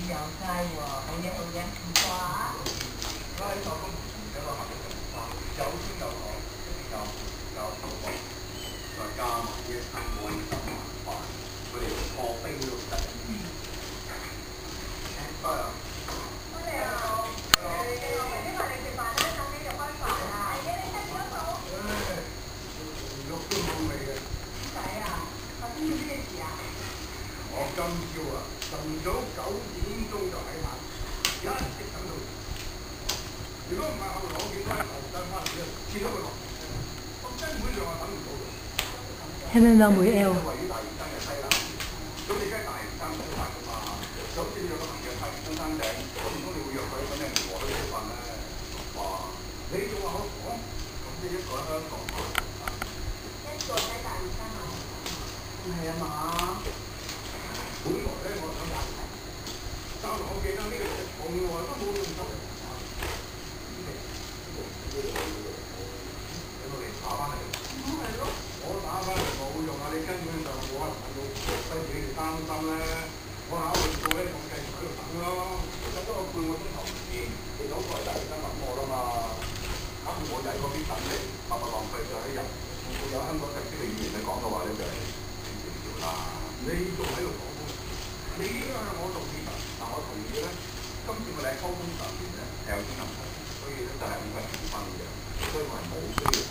有雞喎，好嘢好嘢，唔錯啊！拉手都唔同嘅一個口感，有酸有糖，有糖味，再加埋啲生果汁飯，佢哋破冰都得。得啊！多謝啊！因為你食飯咧，等你就開飯啦。係嘅，你睇嗰度。肉都冇味嘅。點解啊？發生咗咩事啊？我今朝啊，晨早9點鐘就喺晚，一直等到。如果唔係後來我見到喺樓梯翻嚟咧，見到佢落，我根本上係等唔到嘅。係咪兩妹 L？位於大嶼山嘅西南，咁你而家大嶼山好大㗎嘛？就好似你有個朋友太中山頂，咁唔通你會約佢揾咩湖河去食飯咧？哇！你仲話好講，咁即係一個喺香港，一個喺大嶼山啊？唔係啊嘛？本來咧，我想揀，但係我記得呢個從來都冇用手嚟打，你打翻嚟，咁係咯，我打翻嚟冇用啊！你根本上冇可能揾到，所以你哋擔心咧，我考慮過咧，我繼續喺度等咯，等咗個半個鐘頭唔見，你老婆就而家等我啦嘛，咁我就喺嗰邊等你，白白浪費咗一日，有香港特區嘅議員你講嘅話咧就係少少啦，你仲喺度講？你應該向我道歉啊！但我同意咧，今次我哋喺溝通上邊咧係有啲問題，所以咧就係5個人分嘅，所以我係冇需要。